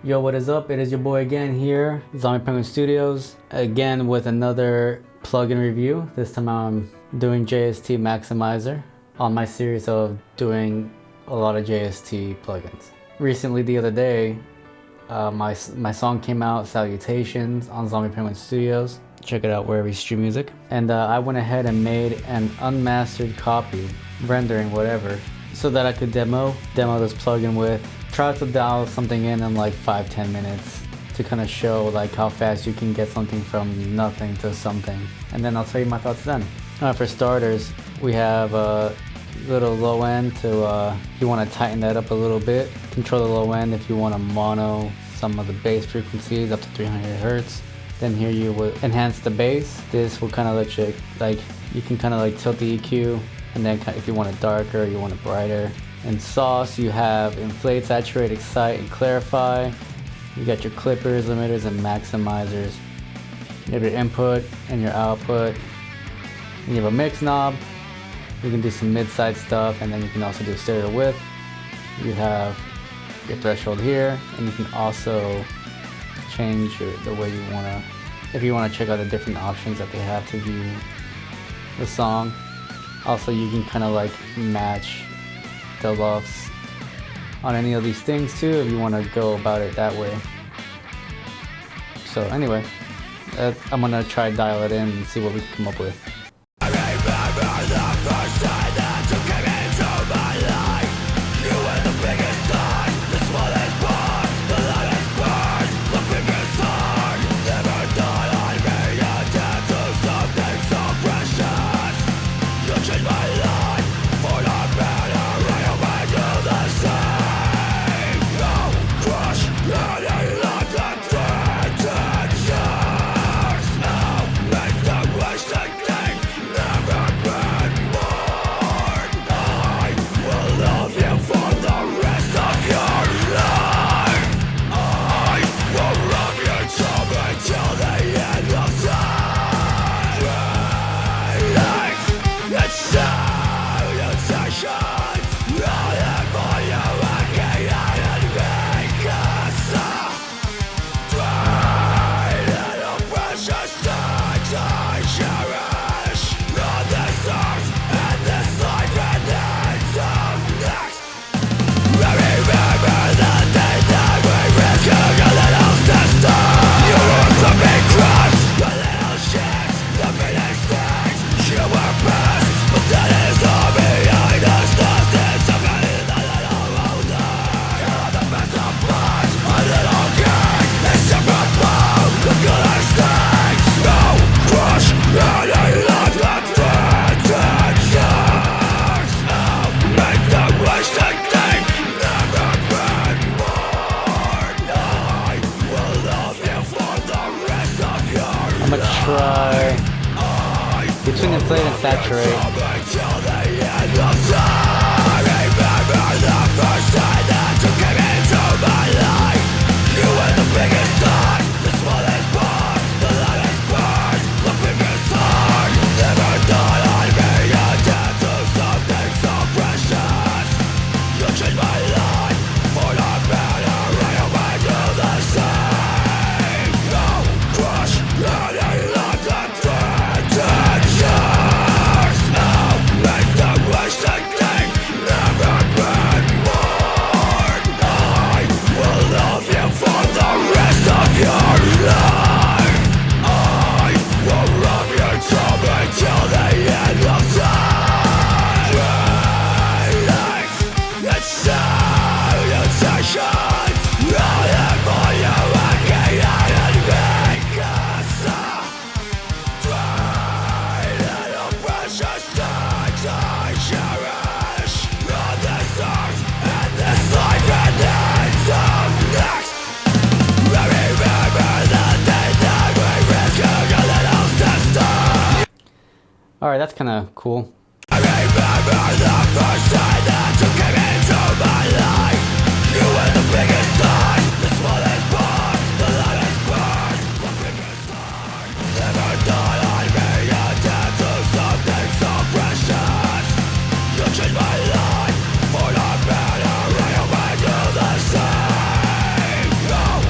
Yo, what is up? It is your boy again here, Zombie Penguin Studios, again with another plugin review. This time I'm doing JST Maximizer on my series of doing a lot of JST plugins. Recently, the other day, my song came out, Salutations, on Zombie Penguin Studios. Check it out wherever you stream music. And I went ahead and made an unmastered copy, rendering whatever, so that I could demo this plugin with. Try to dial something in like 5-10 minutes to kind of show like how fast you can get something from nothing to something. And then I'll tell you my thoughts then. For starters, we have a little low end to, if you want to tighten that up a little bit, control the low end if you want to mono some of the bass frequencies up to 300 Hertz. Then here you will enhance the bass. This will kind of let you, like, you can kind of like tilt the EQ, and then if you want it darker, you want it brighter. In sauce, you have inflate, saturate, excite, and clarify. You got your clippers, limiters, and maximizers. You have your input and your output. And you have a mix knob. You can do some mid-side stuff, and then you can also do stereo width. You have your threshold here, and you can also change the way you wanna, if you wanna check out the different options that they have to view the song. Also, you can kind of like match the LUFS on any of these things too, if you want to go about it that way. So anyway, I'm gonna try dial it in and see what we can come up with. I remember the first time that you came into my life. You were the biggest star, the smallest part, the loudest part, the biggest heart. Never thought I'd be addicted to something so precious. You changed my life for the better. I hope I do the same. No crush, any luck that threatens yours. Now make the wasted thing never been more. I will love you for the rest of your life. I will love you till the end of time. It's salutations, running for you again and make us try little precious things I cherish on this earth and this life and into next. I remember the day that we rescued a little sister. You were the big cross, the little shit, the biggest things. You were best, but that is all behind us. This is somebody a little older. You're the best of us, a little gang. It's separate from the goodest things. No crush, any luck that threatens yours. I'll make the wasted thing never been more. I will love you for the rest of your life. I'm gonna try between inflate and saturate. Till the end of time. Remember the first time that you came into my life. You were the biggest star, the smallest part, the loudest part, the biggest heart. Never thought I'd be addicted to something so precious. You changed my life for the better. I hope I do the same. No crush, any luck that threatens yours. I'll make the wasted thing never been more. I will love you for the rest of your life. I will love you till the end of time. It's salutations, running for you again and make us try little precious things I cherish on this earth and this life and into next. I remember the day that we rescued a little sister. Alright, that's kind of cool. I remember the first time that you came into my life. You were the biggest star, the smallest part, the loudest part, the biggest heart. Never thought I'd be addicted to something so precious. You changed my life for the better. I hope I do the same. No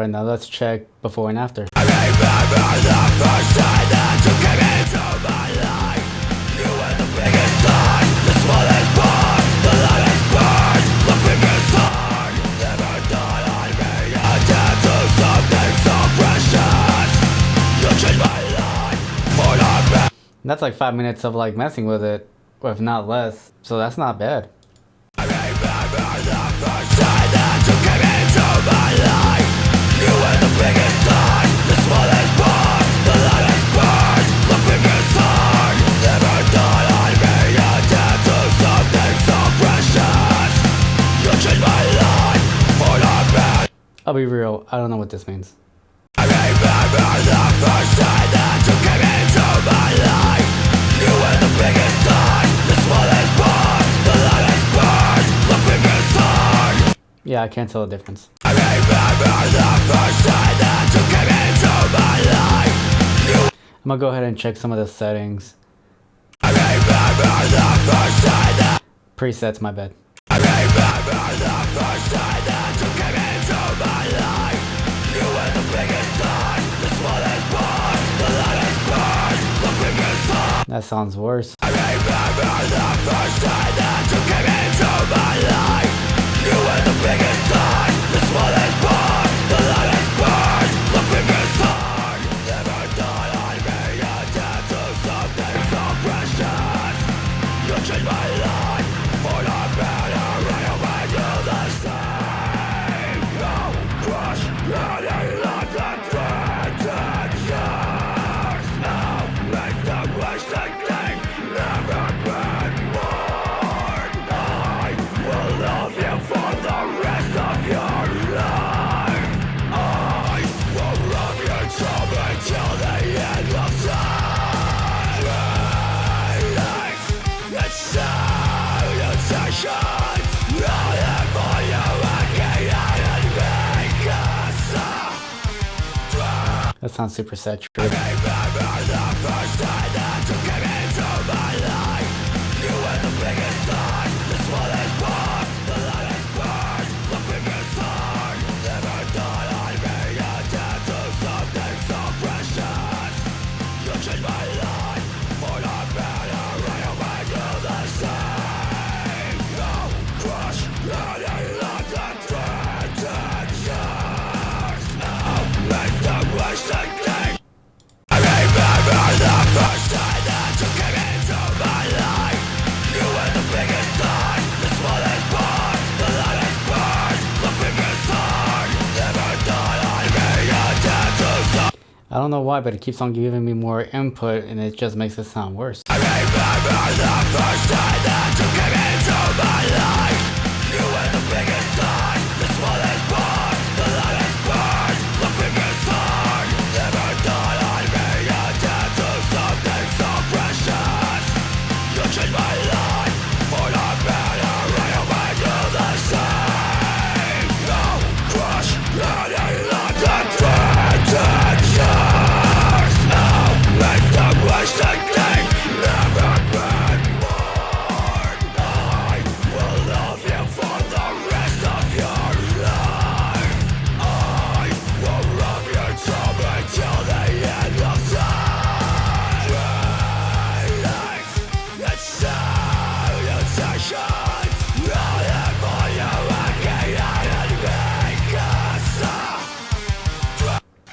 Alright, now let's check before and after. I remember the first time that you came into my life. You were the biggest star, the smallest part, the loudest bird, the biggest heart. Never thought I'd be addicted to something so precious. You changed my life for the better. That's like 5 minutes of like messing with it, if not less, so that's not bad. I remember the first time that you came into my life. You were the biggest star, the smallest part, the loudest bird, the biggest heart. Never thought I'd be addicted to something so precious. You changed my life for the better. I'll be real, I don't know what this means. I remember the first time that you came into my life. You were the biggest star, the smallest part, the loudest bird, the biggest heart. Yeah, I can't tell the difference. I remember the first time that you came into my life. I'm gonna go ahead and check some of the settings. I remember the first time that. Presets, my bad. I remember the first time that you came into my life. You were the biggest star, the smallest part, the loudest bird, the biggest heart. That sounds worse. I remember the first time that you came into my life. You were the biggest star, the smallest part, the loudest bird, the biggest heart. Never thought I'd be addicted to something so precious. You changed my life for the better, right away to the same. No crush, any love that threatened yours. Now make the wasted thing never been more. I will love you for the rest of your life. I will love you till the end of time. It's salutations, running for you again and make us. That sounds super saturated. Remember the first time that you came into my life. You were the biggest star, the smallest part, the loudest bird, the biggest heart. Never thought I'd be addicted to something so precious. You changed my life for the better, right away to the same. No crush, any love that threatened yours. Now make the wasted thing. I remember the first time that you came into my life. You were the biggest star, the smallest part, the loudest bird, the biggest heart. Never thought I'd be addicted to something. I don't know why, but it keeps on giving me more input and it just makes it sound worse. I remember the first time that you came into my life. You were the biggest star, the smallest part, the loudest bird, the biggest heart. Never thought I'd be addicted to something so precious. You changed my life for the better, right away to the same. No crush, any love that threatened yours. Now make the wasted thing never been more. I will love you for the rest of your life. I will love you till the end of time. It's salutations, running for you again and make us.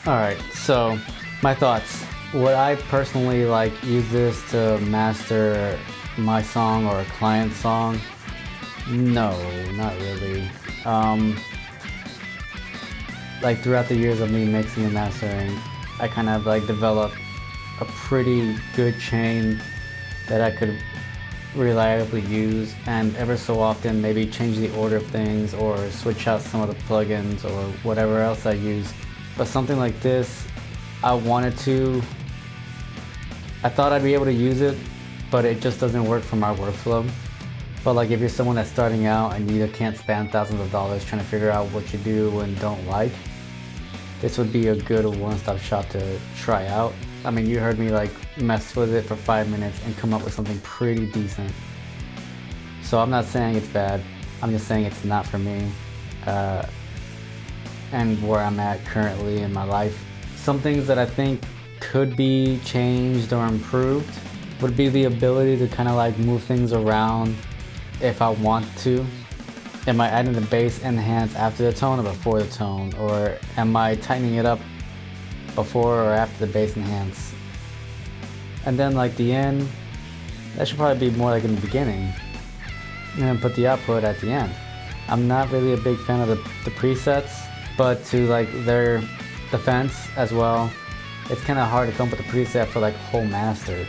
Alright, so my thoughts. Would I personally like use this to master my song or a client song? No, not really. Like throughout the years of me mixing and mastering, I kind of like developed a pretty good chain that I could reliably use, and ever so often maybe change the order of things or switch out some of the plugins or whatever else I use. But something like this, I thought I'd be able to use it, but it just doesn't work for my workflow. But like if you're someone that's starting out and you can't spend thousands of dollars trying to figure out what you do and don't like, this would be a good one-stop shop to try out. I mean, you heard me like mess with it for 5 minutes and come up with something pretty decent. So I'm not saying it's bad, I'm just saying it's not for me. and where I'm at currently in my life. Some things that I think could be changed or improved would be the ability to kind of like move things around if I want to. Am I adding the bass enhance after the tone or before the tone? Or am I tightening it up before or after the bass enhance? And then like the end, that should probably be more like in the beginning. And then put the output at the end. I'm not really a big fan of the presets, but to like their defense as well, it's kind of hard to come up with a preset for like whole master.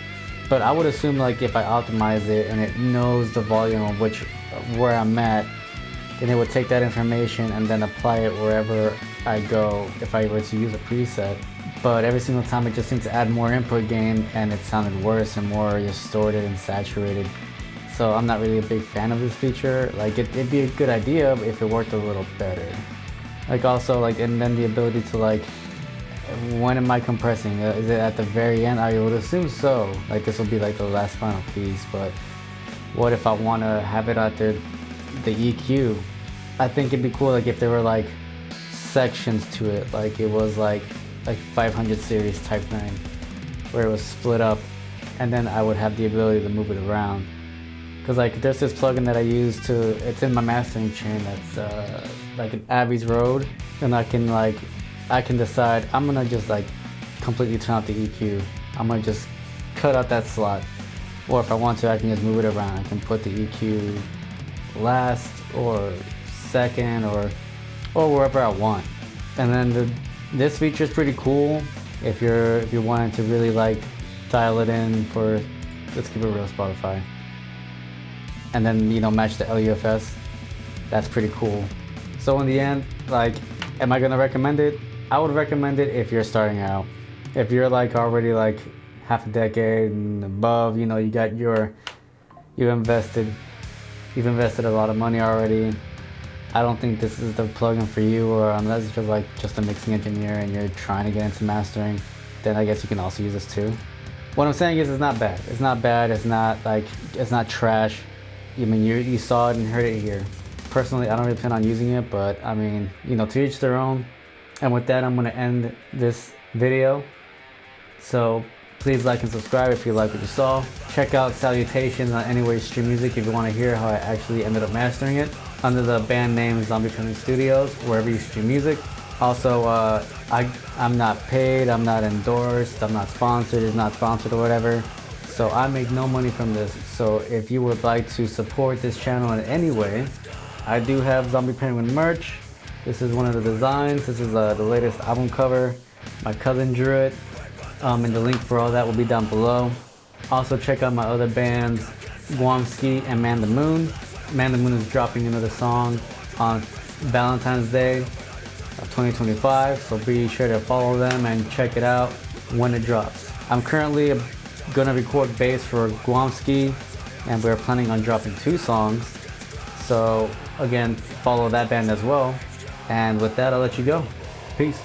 But I would assume like if I optimize it and it knows the volume of where I'm at, then it would take that information and then apply it wherever I go if I were to use a preset. But every single time it just seems to add more input gain and it sounded worse and more distorted and saturated. So I'm not really a big fan of this feature. Like it'd be a good idea if it worked a little better. Like also like, and then the ability to like, when am I compressing? Is it at the very end? I would assume so. Like this will be like the last final piece, but what if I want to have it at the EQ? I think it'd be cool like if there were like sections to it, like it was like 500 series type thing, where it was split up, and then I would have the ability to move it around. Cause like there's this plugin that I use to, it's in my mastering chain that's like an Abbey's Road, and I can decide I'm gonna just like completely turn off the EQ. I'm gonna just cut out that slot, or if I want to, I can just move it around. I can put the EQ last or second or wherever I want. And then this feature is pretty cool if you're wanting to really like dial it in for, let's keep it real, Spotify, and then match the LUFS. That's pretty cool. So in the end, like, am I gonna recommend it? I would recommend it if you're starting out. If you're like already like half a decade and above, you've invested a lot of money already. I don't think this is the plugin for you, or unless you're like just a mixing engineer and you're trying to get into mastering, then I guess you can also use this too. What I'm saying is it's not bad. It's not bad. It's not trash. I mean, you saw it and heard it here. Personally, I don't really plan on using it, but I mean, to each their own. And with that, I'm gonna end this video. So please like and subscribe if you like what you saw. Check out Salutations on anywhere you stream music if you want to hear how I actually ended up mastering it, under the band name Zombie Penguin Studios, wherever you stream music. Also, I'm not paid, I'm not endorsed, I'm not sponsored, it's not sponsored or whatever. So I make no money from this. So if you would like to support this channel in any way, I do have Zombie Penguin merch. This is one of the designs. This is the latest album cover. My cousin drew it. And the link for all that will be down below. Also check out my other bands, Guamski and Man the Moon. Man the Moon is dropping another song on Valentine's Day of 2025, so be sure to follow them and check it out when it drops. I'm currently gonna record bass for Guamski, and we're planning on dropping 2 songs. So again, follow that band as well. And with that, I'll let you go. Peace.